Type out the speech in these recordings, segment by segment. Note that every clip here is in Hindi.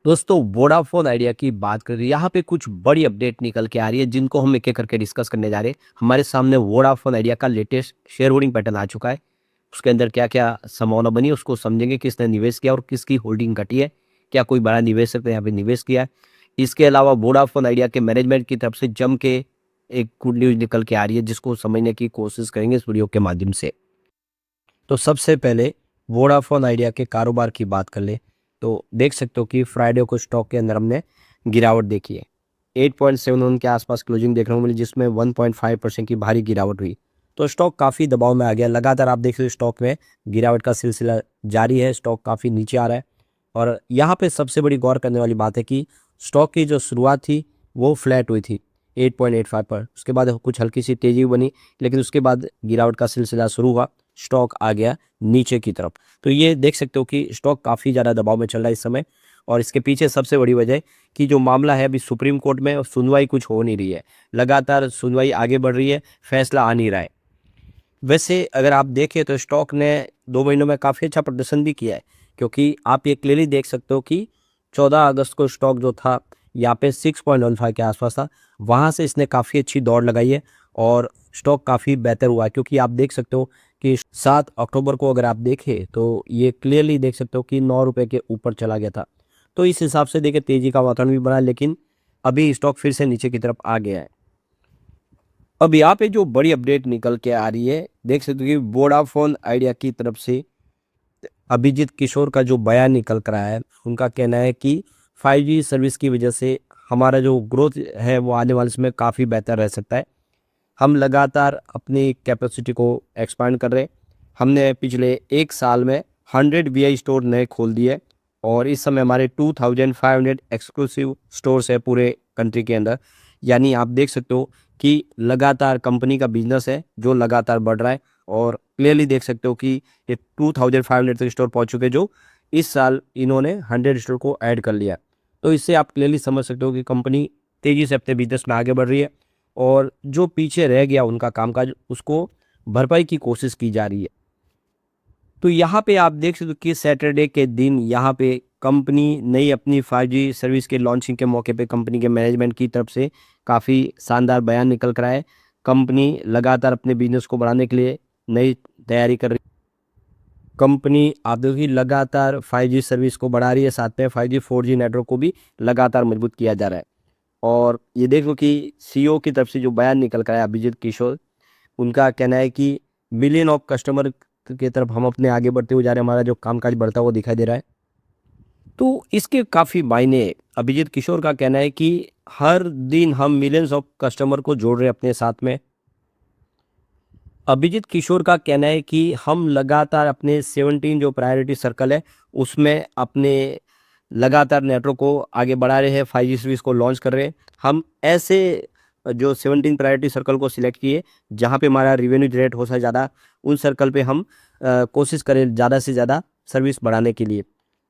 दोस्तों वोडाफोन आइडिया की बात करें, यहाँ पे कुछ बड़ी अपडेट निकल के आ रही है जिनको हम एक-एक करके डिस्कस करने जा रहे हैं। हमारे सामने वोडाफोन आइडिया का लेटेस्ट शेयर होल्डिंग पैटर्न आ चुका है। उसके अंदर क्या-क्या संभावना बनी है उसको समझेंगे, किसने निवेश किया और किसकी होल्डिंग घटी है। क्या कोई बड़ा निवेशक ने यहाँ पे निवेश किया है? इसके अलावा वोडाफोन आइडिया के मैनेजमेंट की तरफ से जम के एक गुड न्यूज़ निकल के आ रही है जिसको समझने की कोशिश करेंगे इस वीडियो के माध्यम से। तो सबसे पहले वोडाफोन आइडिया के कारोबार की बात कर ले तो देख सकते हो कि फ्राइडे को स्टॉक के अंदर हमने गिरावट देखी है। 8.71 के आसपास क्लोजिंग देखने को मिली जिसमें 1.5% की भारी गिरावट हुई। तो स्टॉक काफ़ी दबाव में आ गया। लगातार आप देख रहे हो स्टॉक में गिरावट का सिलसिला जारी है। स्टॉक काफ़ी नीचे आ रहा है और यहाँ पे सबसे बड़ी गौर करने वाली बात है कि स्टॉक की जो शुरुआत थी वो फ्लैट हुई थी 8.85 पर। उसके बाद कुछ हल्की सी तेजी बनी लेकिन उसके बाद गिरावट का सिलसिला शुरू हुआ। स्टॉक आ गया नीचे की तरफ। तो ये देख सकते हो कि स्टॉक काफ़ी ज़्यादा दबाव में चल रहा है इस समय और इसके पीछे सबसे बड़ी वजह है कि जो मामला है अभी सुप्रीम कोर्ट में सुनवाई कुछ हो नहीं रही है। लगातार सुनवाई आगे बढ़ रही है, फैसला आ नहीं रहा है। वैसे अगर आप देखें तो स्टॉक ने 2 महीनों में काफ़ी अच्छा प्रदर्शन भी किया है क्योंकि आप ये क्लियरली देख सकते हो कि 14 अगस्त को स्टॉक जो था यहाँ पे 6.15 के आसपास था। वहाँ से इसने काफ़ी अच्छी दौड़ लगाई है और स्टॉक काफ़ी बेहतर हुआ है क्योंकि आप देख सकते हो कि 7 अक्टूबर को अगर आप देखें तो ये क्लियरली देख सकते हो कि 9 रुपये के ऊपर चला गया था। तो इस हिसाब से देखिए तेज़ी का वातावरण भी बना लेकिन अभी स्टॉक फिर से नीचे की तरफ आ गया है। अब यहाँ पे जो बड़ी अपडेट निकल के आ रही है देख सकते हो कि वोडाफोन आइडिया की तरफ से अभिजीत किशोर का जो बयान निकल कर आया है उनका कहना है कि 5G सर्विस की वजह से हमारा जो ग्रोथ है वो आने वाले समय काफ़ी बेहतर रह सकता है। हम लगातार अपनी कैपेसिटी को एक्सपांड कर रहे हैं। हमने पिछले 1 साल में 100 वीआई स्टोर नए खोल दिए और इस समय हमारे 2500 एक्सक्लूसिव स्टोर्स है पूरे कंट्री के अंदर। यानी आप देख सकते हो कि लगातार कंपनी का बिजनेस है जो लगातार बढ़ रहा है और क्लियरली देख सकते हो कि ये 2500 तक स्टोर पहुंच चुके जो इस साल इन्होंने 100 स्टोर को ऐड कर लिया। तो इससे आप क्लियरली समझ सकते हो कि कंपनी तेज़ी से अपने बिजनेस में आगे बढ़ रही है और जो पीछे रह गया उनका कामकाज उसको भरपाई की कोशिश की जा रही है। तो यहाँ पे आप देख सकते हो कि सैटरडे के दिन यहाँ पे कंपनी नई अपनी 5G सर्विस के लॉन्चिंग के मौके पे कंपनी के मैनेजमेंट की तरफ से काफ़ी शानदार बयान निकल कर आया है। कंपनी लगातार अपने बिजनेस को बढ़ाने के लिए नई तैयारी कर रही है। कंपनी आप देखो कि लगातार 5G सर्विस को बढ़ा रही है, साथ में 5G 4G नेटवर्क को भी लगातार मजबूत किया जा रहा है। और ये देखो कि सीईओ की तरफ से जो बयान निकल कर आया अभिजीत किशोर, उनका कहना है कि मिलियन ऑफ कस्टमर की तरफ हम अपने आगे बढ़ते हुए जा रहे हैं, हमारा जो कामकाज बढ़ता हुआ दिखाई दे रहा है। तो इसके काफ़ी मायने हैं। अभिजीत किशोर का कहना है कि हर दिन हम मिलियंस ऑफ कस्टमर को जोड़ रहे हैं अपने साथ में। अभिजीत किशोर का कहना है कि हम लगातार अपने 17 जो प्रायोरिटी सर्कल है उसमें अपने लगातार नेटवर्क को आगे बढ़ा रहे हैं, 5G सर्विस को लॉन्च कर रहे हैं। हम ऐसे जो 17 प्रायोरिटी सर्कल को सिलेक्ट किए जहाँ पे हमारा रेवेन्यू जनरेट हो सके ज़्यादा, उन सर्कल पे हम कोशिश करें ज़्यादा से ज़्यादा सर्विस बढ़ाने के लिए।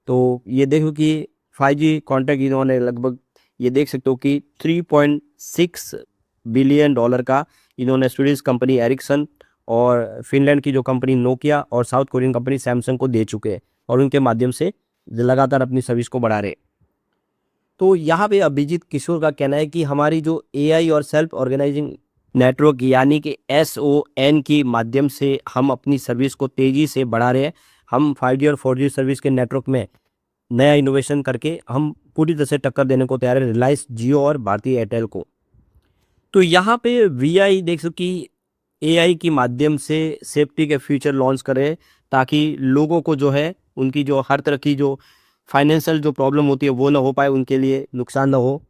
तो ये देखो कि 5G कॉन्ट्रैक्ट इन्होंने लगभग ये देख सकते हो कि $3.6 बिलियन का इन्होंने स्वीडिश कंपनी एरिक्सन और फिनलैंड की जो कंपनी नोकिया और साउथ कोरियन कंपनी सैमसंग को दे चुके हैं और उनके माध्यम से लगातार अपनी सर्विस को बढ़ा रहे हैं। तो यहाँ पे अभिजीत किशोर का कहना है कि हमारी जो एआई और सेल्फ ऑर्गेनाइजिंग नेटवर्क यानी कि SON की माध्यम से हम अपनी सर्विस को तेज़ी से बढ़ा रहे हैं। हम 5G और 4G सर्विस के नेटवर्क में नया इनोवेशन करके हम पूरी तरह से टक्कर देने को तैयार है रिलायंस जियो और भारतीय एयरटेल को। तो यहाँ पे वीआई देख सको कि एआई की माध्यम से सेफ्टी के फीचर लॉन्च करे ताकि लोगों को जो है उनकी जो हर तरह की जो फाइनेंशियल जो प्रॉब्लम होती है वो ना हो पाए, उनके लिए नुकसान ना हो।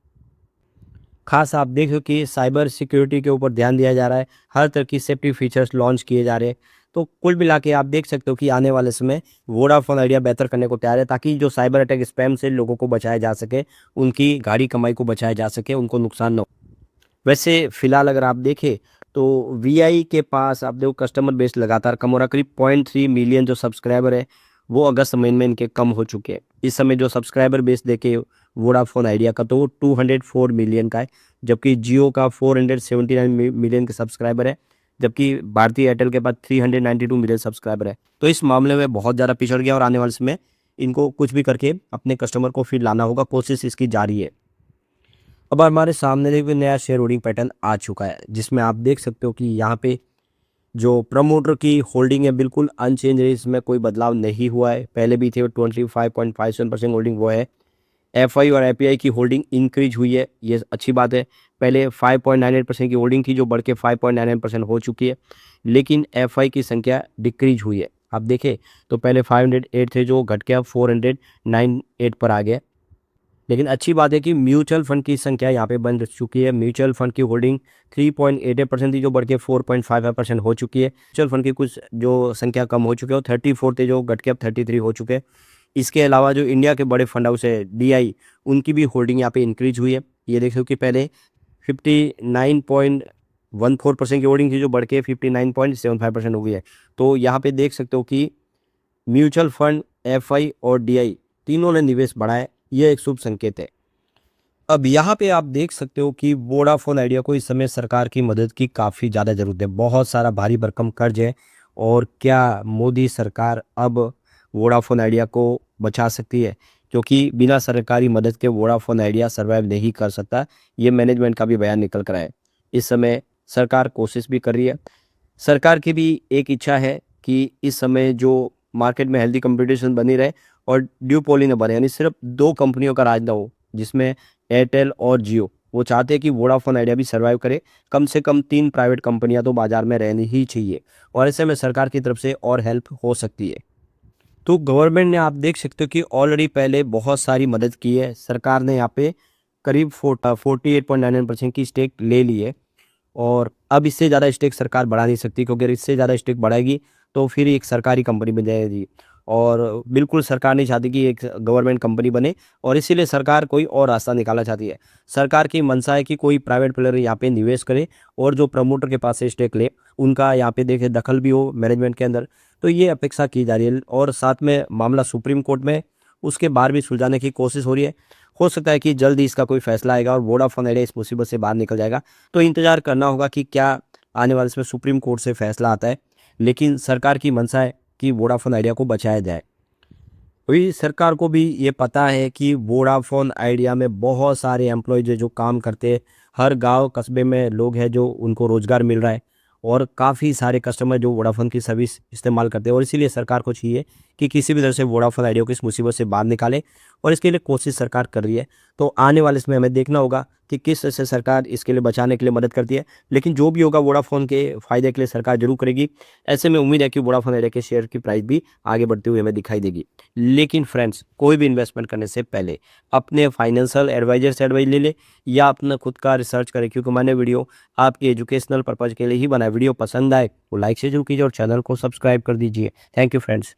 खास आप देखो कि साइबर सिक्योरिटी के ऊपर ध्यान दिया जा रहा है, हर तरह की सेफ्टी फीचर्स लॉन्च किए जा रहे हैं। तो कुल मिला के आप देख सकते हो कि आने वाले समय वोडाफोन आइडिया बेहतर करने को तैयार है ताकि जो साइबर अटैक स्पैम से लोगों को बचाया जा सके, उनकी गाड़ी कमाई को बचाया जा सके, उनको नुकसान ना हो। वैसे फिलहाल अगर आप देखें तो वीआई के पास आप देखो कस्टमर बेस लगातार कम हो रहा है। करीब 0.3 मिलियन जो सब्सक्राइबर है वो अगस्त महीने में इनके कम हो चुके हैं। इस समय जो सब्सक्राइबर बेस देखे वोडाफोन आइडिया का तो वो 204 मिलियन का है, जबकि जियो का 479 मिलियन के सब्सक्राइबर है, जबकि भारतीय एयरटेल के पास 392 मिलियन सब्सक्राइबर है। तो इस मामले में बहुत ज़्यादा पिछड़ गया और आने वाले समय इनको कुछ भी करके अपने कस्टमर को फिर लाना होगा, कोशिश इसकी जारी है। अब हमारे सामने एक नया शेयर होल्डिंग पैटर्न आ चुका है, जिसमें आप देख सकते हो कि यहाँ पे जो प्रमोटर की होल्डिंग है बिल्कुल अनचेंज है, इसमें कोई बदलाव नहीं हुआ है। पहले भी थे 25.57% होल्डिंग वो है। एफआई और एपीआई की होल्डिंग इंक्रीज हुई है, ये अच्छी बात है। पहले 5.98% की होल्डिंग थी जो बढ़ के 5.99% हो चुकी है, लेकिन एफआई की संख्या डिक्रीज हुई है। आप देखें तो पहले 508 थे जो घट के अब 498 पर आ गया। लेकिन अच्छी बात है कि म्यूचुअल फंड की संख्या यहाँ पे बन चुकी है। म्यूचुअल फंड की होल्डिंग 3.88% थी जो बढ़ के 4.55% हो चुकी है। म्यूचुअल फंड की कुछ जो संख्या कम हो चुकी है, वो 34 थे जो घट के अब 33 हो चुके हैं। इसके अलावा जो इंडिया के बड़े फंड हाउस है डीआई, उनकी भी होल्डिंग यहाँ पे इंक्रीज हुई है। ये देख सकते हो कि पहले 59.14% की होल्डिंग थी जो बढ़ के 59.75% हो गई है। तो यहाँ पे देख सकते हो कि म्यूचुअल फंड, एफआई और डीआई तीनों ने निवेश बढ़ाया, ये एक शुभ संकेत है। अब यहाँ पे आप देख सकते हो कि वोडाफोन आइडिया को इस समय सरकार की मदद की काफ़ी ज़्यादा ज़रूरत है। बहुत सारा भारी भरकम कर्ज है, और क्या मोदी सरकार अब वोडाफोन आइडिया को बचा सकती है? क्योंकि बिना सरकारी मदद के वोडाफोन आइडिया सर्वाइव नहीं कर सकता, ये मैनेजमेंट का भी बयान निकल कर आया है। इस समय सरकार कोशिश भी कर रही है। सरकार की भी एक इच्छा है कि इस समय जो मार्केट में हेल्दी कंपटीशन बनी रहे और ड्यूपोली न बने, यानी सिर्फ 2 कंपनियों का राज न हो, जिसमें एयरटेल और जियो। वो चाहते हैं कि वोडाफोन आइडिया भी सर्वाइव करे। कम से कम 3 प्राइवेट कंपनियां तो बाजार में रहनी ही चाहिए, और ऐसे में सरकार की तरफ से और हेल्प हो सकती है। तो गवर्नमेंट ने आप देख सकते हो कि ऑलरेडी पहले बहुत सारी मदद की है। सरकार ने यहाँ पे करीब 48.99% की स्टेक ले ली है, और अब इससे ज़्यादा स्टेक सरकार बढ़ा नहीं सकती, क्योंकि अगर इससे ज़्यादा स्टेक बढ़ाएगी तो फिर एक सरकारी कंपनी बन जाएगी, और बिल्कुल सरकार नहीं चाहती कि एक गवर्नमेंट कंपनी बने, और इसीलिए सरकार कोई और रास्ता निकालना चाहती है। सरकार की मंशा है कि कोई प्राइवेट प्लेयर यहाँ पे निवेश करे, और जो प्रमोटर के पास से स्टेक ले उनका यहाँ पे देखे दखल भी हो मैनेजमेंट के अंदर। तो ये अपेक्षा की जा रही है, और साथ में मामला सुप्रीम कोर्ट में, उसके बाहर भी सुलझाने की कोशिश हो रही है। हो सकता है कि जल्द ही इसका कोई फैसला आएगा और वोडाफोन आइडिया इस मुसीबत से बाहर निकल जाएगा। तो इंतजार करना होगा कि क्या आने वाले इसमें सुप्रीम कोर्ट से फैसला आता है, लेकिन सरकार की मंशा है कि वोडाफोन आइडिया को बचाया जाए। वही सरकार को भी ये पता है कि वोडाफोन आइडिया में बहुत सारे एम्प्लॉयज जो काम करते हैं, हर गांव कस्बे में लोग हैं जो उनको रोजगार मिल रहा है, और काफ़ी सारे कस्टमर जो वोडाफोन की सर्विस इस्तेमाल करते हैं, और इसीलिए सरकार को चाहिए कि किसी भी तरह से वोडाफोन आइडिया को इस मुसीबत से बाहर निकाले, और इसके लिए कोशिश सरकार कर रही है। तो आने वाले इसमें हमें देखना होगा कि किस तरह से सरकार इसके लिए बचाने के लिए मदद करती है, लेकिन जो भी होगा वोडाफोन के फायदे के लिए सरकार जरूर करेगी। ऐसे में उम्मीद है कि वोडाफोन आइडिया के शेयर की प्राइस भी आगे बढ़ती हुई हमें दिखाई देगी। लेकिन फ्रेंड्स, कोई भी इन्वेस्टमेंट करने से पहले अपने फाइनेंशियल एडवाइजर से एडवाइस ले ले, या अपना खुद का रिसर्च करें, क्योंकि मैंने वीडियो आपकी एजुकेशनल पर्पज़ के लिए ही बनाया। वीडियो पसंद आए तो लाइक से जरूर कीजिए और चैनल को सब्सक्राइब कर दीजिए। Thank you friends.